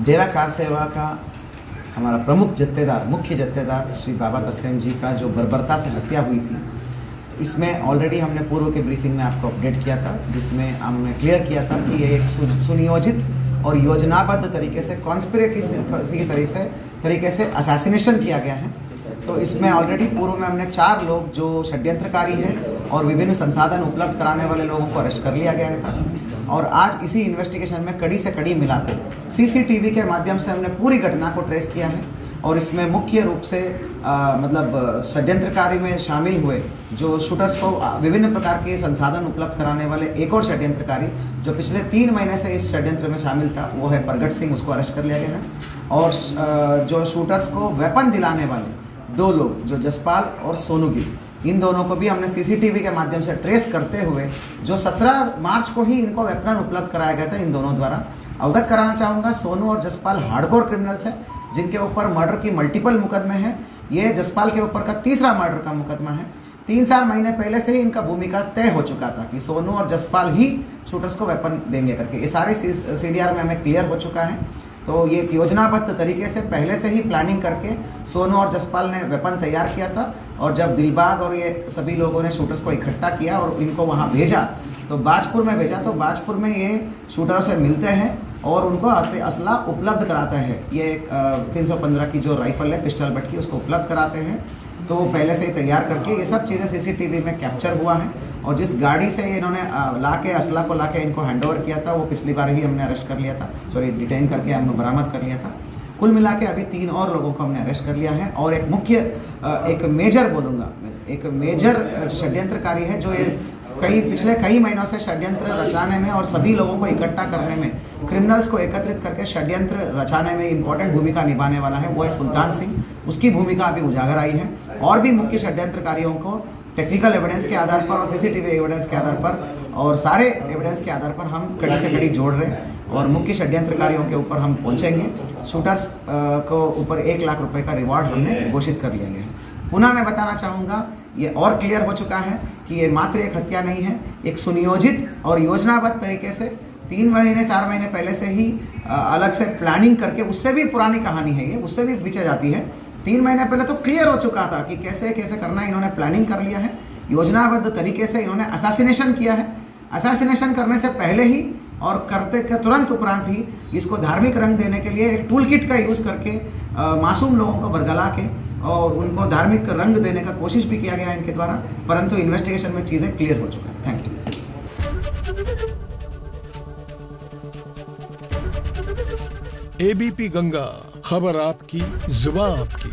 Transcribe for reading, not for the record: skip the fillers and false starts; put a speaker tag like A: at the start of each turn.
A: डेरा car सेवा का हमारा प्रमुख जत्थेदार, मुख्य जत्थेदार श्री बाबा तरसेम जी का जो बर्बरता से हत्या हुई थी, इसमें ऑलरेडी हमने पूर्व के ब्रीफिंग में आपको अपडेट किया था, जिसमें हमने क्लियर किया था कि ये एक सुनियोजित और योजनाबद्ध तरीके से कॉन्स्पिरेसी तरीके से असैसिनेशन किया गया है। तो इसमें ऑलरेडी पूर्व में हमने 4 लोग जो षड्यंत्रकारी हैं और विभिन्न संसाधन उपलब्ध कराने वाले लोगों को अरेस्ट कर लिया गया था। और आज इसी इन्वेस्टिगेशन में कड़ी से कड़ी मिलाते सीसीटीवी के माध्यम से हमने पूरी घटना को ट्रेस किया है। और इसमें मुख्य रूप से मतलब षड्यंत्रकारी में शामिल हुए जो शूटर्स को विभिन्न प्रकार के संसाधन उपलब्ध कराने वाले एक और षड्यंत्रकारी जो पिछले 3 महीने से इस षड्यंत्र में शामिल था, वो है प्रगट सिंह, उसको अरेस्ट कर लिया गया है। और जो शूटर्स को वेपन दिलाने वाले 2 लोग जो जसपाल और सोनू गिल, इन दोनों को भी हमने सीसीटीवी के माध्यम से ट्रेस करते हुए जो 17 मार्च को ही इनको वेपन उपलब्ध कराया गया था इन दोनों द्वारा। अवगत कराना चाहूँगा, सोनू और जसपाल हार्डकोर क्रिमिनल्स हैं जिनके ऊपर मर्डर की मल्टीपल मुकदमे हैं। ये जसपाल के ऊपर का तीसरा मर्डर का मुकदमा है। 3-4 महीने पहले से ही इनका भूमिका तय हो चुका था कि सोनू और जसपाल ही शूटर्स को वेपन देंगे करके। ये सारे CDR में हमें क्लियर हो चुका है। तो ये योजनाबद्ध तरीके से पहले से ही प्लानिंग करके सोनू और जसपाल ने वेपन तैयार किया था। और जब दिलबाग और ये सभी लोगों ने शूटर्स को इकट्ठा किया और इनको वहाँ भेजा, तो बाजपुर में भेजा, तो बाजपुर में ये शूटरों से मिलते हैं और उनको असला उपलब्ध कराते हैं। ये 315 की जो राइफल है, पिस्टल बट की, उसको उपलब्ध कराते हैं। तो पहले से ही तैयार करके ये सब चीज़ें सीसीटीवी में कैप्चर हुआ है। और जिस गाड़ी से इन्होंने लाके असला को लाके इनको हैंडओवर किया था, वो पिछली बार ही हमने अरेस्ट कर लिया था, डिटेन करके हमने बरामद कर लिया था। कुल मिला के अभी 3 और लोगों को हमने अरेस्ट कर लिया है। और एक मुख्य एक मेजर बोलूँगा, एक मेजर षड्यंत्रकारी है जो ये पिछले कई महीनों से षड्यंत्र रचाने में और सभी लोगों को इकट्ठा करने में, क्रिमिनल्स को एकत्रित करके षड्यंत्र रचाने में इंपॉर्टेंट भूमिका निभाने वाला है, वो है सुल्तान सिंह। उसकी भूमिका अभी उजागर आई है। और भी मुख्य षड्यंत्रकारियों को टेक्निकल एविडेंस के आधार पर और सीसीटीवी एविडेंस के आधार पर और सारे एविडेंस के आधार पर हम कड़ी से कड़ी जोड़ रहे हैं और मुख्य षड्यंत्रकारियों के ऊपर हम पहुंचेंगे। शूटर्स को ऊपर 1 लाख रुपए का रिवॉर्ड हमने घोषित कर लिया गया है। पुनः मैं बताना चाहूँगा, ये और क्लियर हो चुका है कि ये मात्र एक हत्या नहीं है, एक सुनियोजित और योजनाबद्ध तरीके से 3 महीने 4 महीने पहले से ही अलग से प्लानिंग करके, उससे भी पुरानी कहानी है ये, उससे भी पीछे जाती है। 3 महीने पहले तो क्लियर हो चुका था कि कैसे कैसे करना है। इन्होंने प्लानिंग कर लिया है, योजनाबद्ध तरीके से इन्होंने असैसिनेशन किया है। असैसिनेशन करने से पहले ही और करते के तुरंत उपरांत ही इसको धार्मिक रंग देने के लिए एक टूल किट का यूज़ करके मासूम लोगों को बरगला के और उनको धार्मिक रंग देने का कोशिश भी किया गया इनके द्वारा, परंतु इन्वेस्टिगेशन में चीज़ें क्लियर हो चुका है। Thank you.
B: ABP गंगा, खबर आपकी, जुबान आपकी।